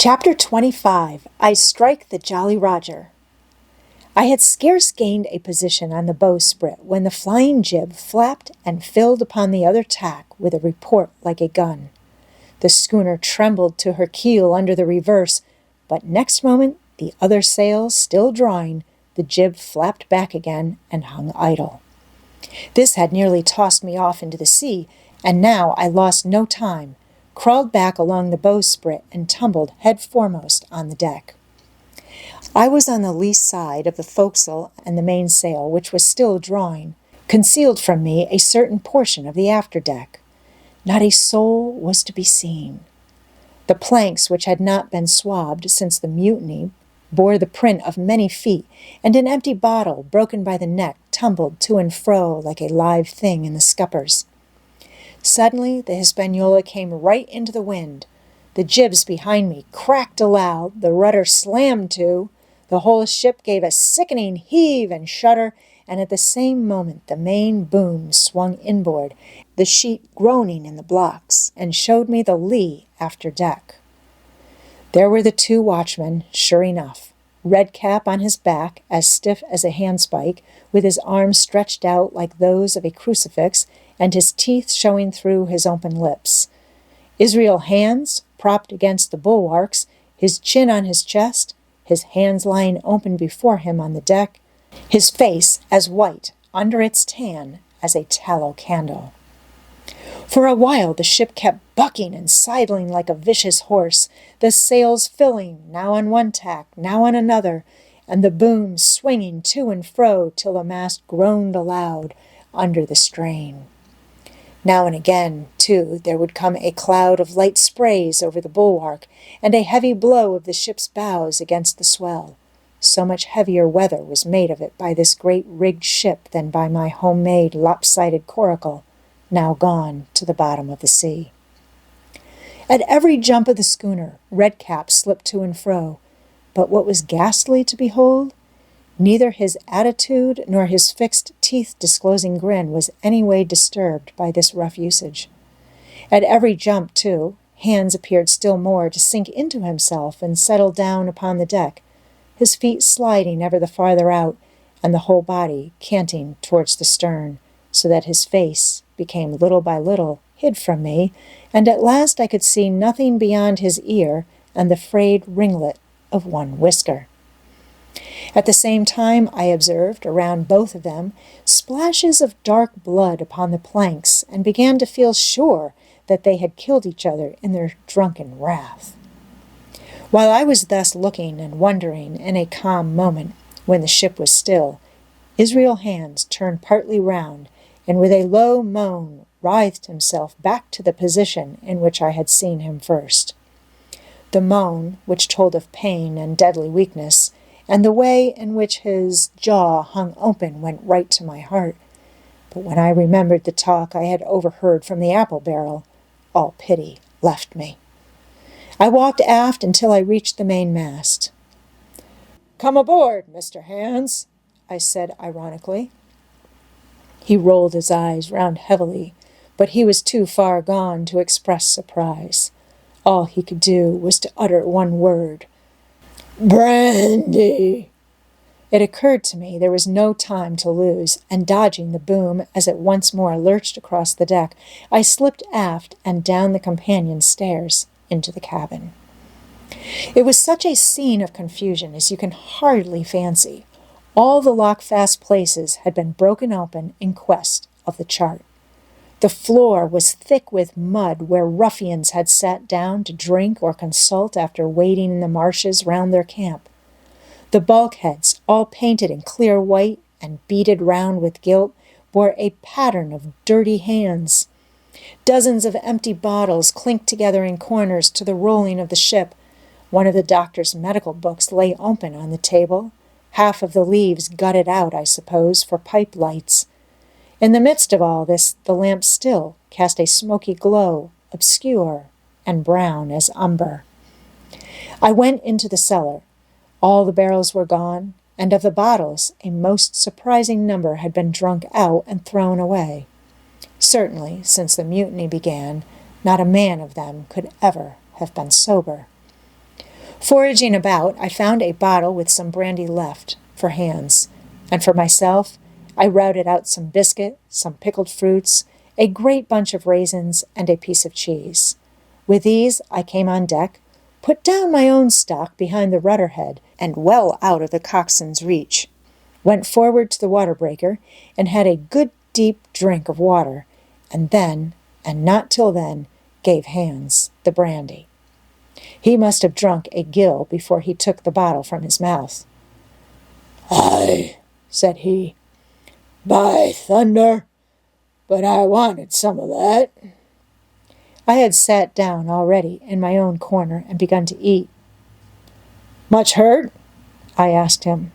Chapter 25. I Strike the Jolly Roger. I had scarce gained a position on the bowsprit when the flying jib flapped and filled upon the other tack with a report like a gun. The schooner trembled to her keel under the reverse, but next moment, the other sails still drawing, the jib flapped back again and hung idle. This had nearly tossed me off into the sea, and now I lost no time, crawled back along the bowsprit and tumbled head foremost on the deck. I was on the lee side of the forecastle and the mainsail, which was still drawing, concealed from me a certain portion of the afterdeck. Not a soul was to be seen. The planks, which had not been swabbed since the mutiny, bore the print of many feet, and an empty bottle, broken by the neck, tumbled to and fro like a live thing in the scuppers. Suddenly the Hispaniola came right into the wind. The jibs behind me cracked aloud, the rudder slammed to, the whole ship gave a sickening heave and shudder, and at the same moment the main boom swung inboard, the sheet groaning in the blocks, and showed me the lee after deck. There were the two watchmen, sure enough, Redcap on his back, as stiff as a handspike, with his arms stretched out like those of a crucifix, and his teeth showing through his open lips. Israel Hands, propped against the bulwarks, his chin on his chest, his hands lying open before him on the deck, his face as white under its tan as a tallow candle. For a while the ship kept bucking and sidling like a vicious horse, the sails filling, now on one tack, now on another, and the boom swinging to and fro till the mast groaned aloud under the strain. Now and again, too, there would come a cloud of light sprays over the bulwark, and a heavy blow of the ship's bows against the swell. So much heavier weather was made of it by this great rigged ship than by my homemade lopsided coracle, now gone to the bottom of the sea. At every jump of the schooner, Redcap slipped to and fro, but what was ghastly to behold, neither his attitude nor his fixed teeth-disclosing grin was any way disturbed by this rough usage. At every jump, too, Hands appeared still more to sink into himself and settle down upon the deck, his feet sliding ever the farther out, and the whole body canting towards the stern, so that his face became little by little hid from me, and at last I could see nothing beyond his ear and the frayed ringlet of one whisker. At the same time I observed, around both of them, splashes of dark blood upon the planks, and began to feel sure that they had killed each other in their drunken wrath. While I was thus looking and wondering in a calm moment, when the ship was still, Israel Hands turned partly round, and with a low moan writhed himself back to the position in which I had seen him first. The moan, which told of pain and deadly weakness, and the way in which his jaw hung open went right to my heart. But when I remembered the talk I had overheard from the apple barrel, all pity left me. I walked aft until I reached the mainmast. "Come aboard, Mr. Hands," I said ironically. He rolled his eyes round heavily, but he was too far gone to express surprise. All he could do was to utter one word: "Brandy!" It occurred to me there was no time to lose, and dodging the boom as it once more lurched across the deck, I slipped aft and down the companion stairs into the cabin. It was such a scene of confusion as you can hardly fancy. All the lock-fast places had been broken open in quest of the chart. The floor was thick with mud where ruffians had sat down to drink or consult after wading in the marshes round their camp. The bulkheads, all painted in clear white and beaded round with gilt, bore a pattern of dirty hands. Dozens of empty bottles clinked together in corners to the rolling of the ship. One of the doctor's medical books lay open on the table, half of the leaves gutted out, I suppose, for pipe lights. In the midst of all this, the lamp still cast a smoky glow, obscure and brown as umber. I went into the cellar. All the barrels were gone, and of the bottles, a most surprising number had been drunk out and thrown away. Certainly, since the mutiny began, not a man of them could ever have been sober. Foraging about, I found a bottle with some brandy left for Hans, and for myself, I routed out some biscuit, some pickled fruits, a great bunch of raisins, and a piece of cheese. With these, I came on deck, put down my own stock behind the rudder head and well out of the coxswain's reach, went forward to the water breaker, and had a good deep drink of water, and then, and not till then, gave Hans the brandy. He must have drunk a gill before he took the bottle from his mouth. "Aye," said he, "by thunder, but I wanted some of that." I had sat down already in my own corner and begun to eat. "Much hurt?" I asked him.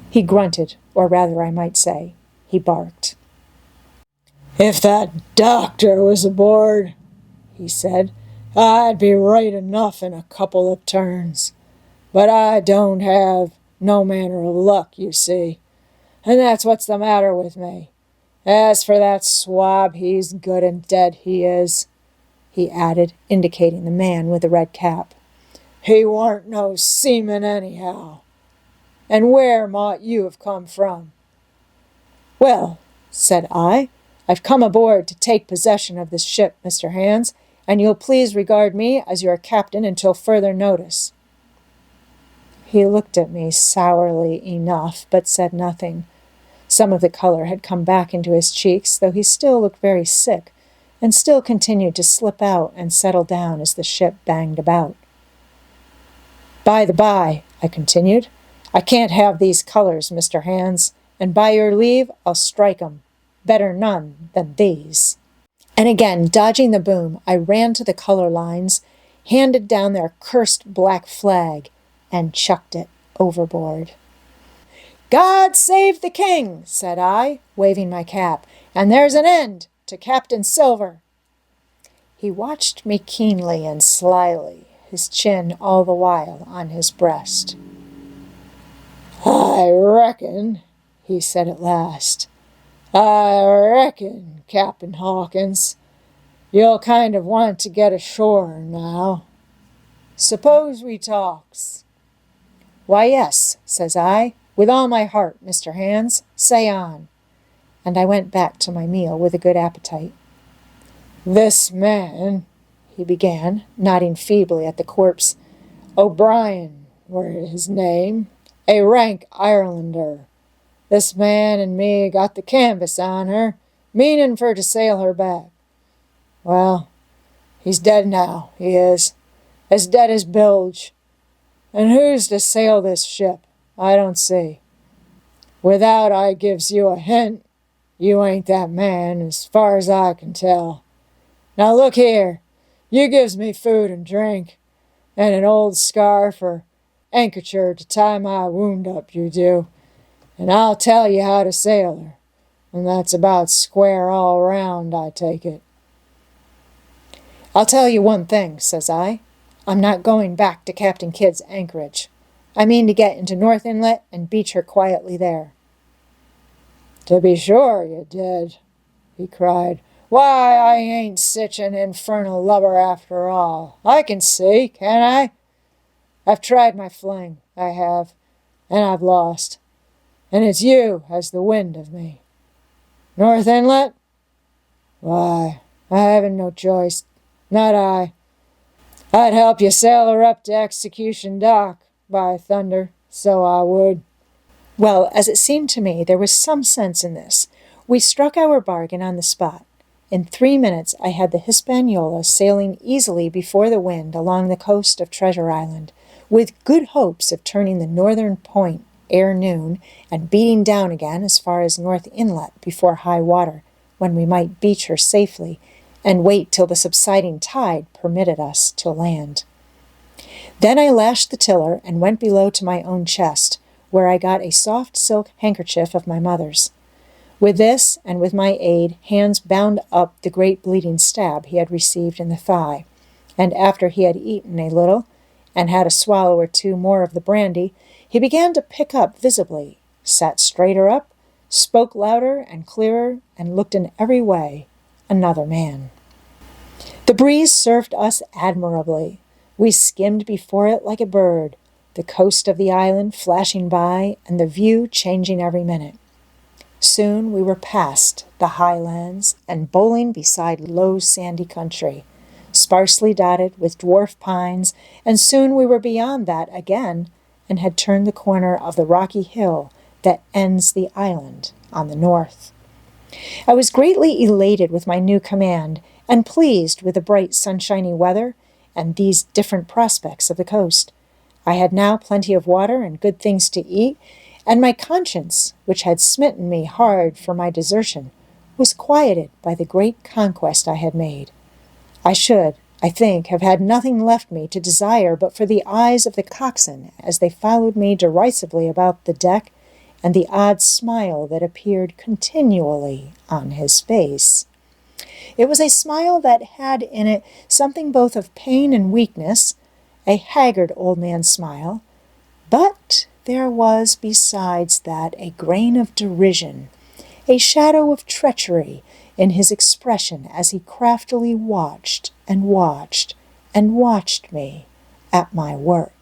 He grunted, or rather I might say, he barked. "If that doctor was aboard," he said, "I'd be right enough in a couple of turns. But I don't have no manner of luck, you see, and that's what's the matter with me. As for that swab, he's good and dead, he is," he added, indicating the man with the red cap. "He warn't no seaman anyhow. And where might you have come from?" "Well," said I, "I've come aboard to take possession of this ship, Mr. Hans, and you'll please regard me as your captain until further notice." He looked at me sourly enough, but said nothing. Some of the color had come back into his cheeks, though he still looked very sick, and still continued to slip out and settle down as the ship banged about. "By the by," I continued, "I can't have these colors, Mr. Hans, and by your leave I'll strike 'em. Better none than these." And again, dodging the boom, I ran to the color lines, handed down their cursed black flag, and chucked it overboard. "God save the king," said I, waving my cap, "and there's an end to Captain Silver." He watched me keenly and slyly, his chin all the while on his breast. "I reckon," he said at last, "I reckon, Captain Hawkins, you'll kind of want to get ashore now. Suppose we talks." "Why, yes," says I, "with all my heart, Mr. Hans. Say on." And I went back to my meal with a good appetite. "This man," he began, nodding feebly at the corpse, "O'Brien were his name, a rank Irelander. This man and me got the canvas on her, meaning for to sail her back. Well, he's dead now, he is, as dead as bilge. And who's to sail this ship? I don't see. Without I gives you a hint, you ain't that man, as far as I can tell. Now look here, you gives me food and drink, and an old scarf or handkercher to tie my wound up, you do, and I'll tell you how to sail her, and that's about square all round, I take it." "I'll tell you one thing," says I. "I'm not going back to Captain Kidd's anchorage. I mean to get into North Inlet and beach her quietly there." "To be sure you did," he cried. "Why, I ain't sich an infernal lubber after all. I can see, can't I? I've tried my fling, I have, and I've lost. And it's you has the wind of me. North Inlet? Why, I haven't no choice. Not I. I'd help you sail her up to Execution Dock, by thunder, so I would." Well, as it seemed to me, there was some sense in this. We struck our bargain on the spot. In 3 minutes I had the Hispaniola sailing easily before the wind along the coast of Treasure Island, with good hopes of turning the northern point ere noon and beating down again as far as North Inlet before high water, when we might beach her safely and wait till the subsiding tide permitted us to land. Then I lashed the tiller and went below to my own chest, where I got a soft silk handkerchief of my mother's. With this, and with my aid, Hans bound up the great bleeding stab he had received in the thigh, and after he had eaten a little, and had a swallow or two more of the brandy, he began to pick up visibly, sat straighter up, spoke louder and clearer, and looked in every way another man. The breeze served us admirably. We skimmed before it like a bird, the coast of the island flashing by and the view changing every minute. Soon we were past the highlands and bowling beside low sandy country, sparsely dotted with dwarf pines, and soon we were beyond that again and had turned the corner of the rocky hill that ends the island on the north. I was greatly elated with my new command and pleased with the bright sunshiny weather and these different prospects of the coast. I had now plenty of water and good things to eat, and my conscience, which had smitten me hard for my desertion, was quieted by the great conquest I had made. I should, I think, have had nothing left me to desire but for the eyes of the coxswain as they followed me derisively about the deck, and the odd smile that appeared continually on his face. It was a smile that had in it something both of pain and weakness, a haggard old man's smile, but there was besides that a grain of derision, a shadow of treachery in his expression as he craftily watched and watched and watched me at my work.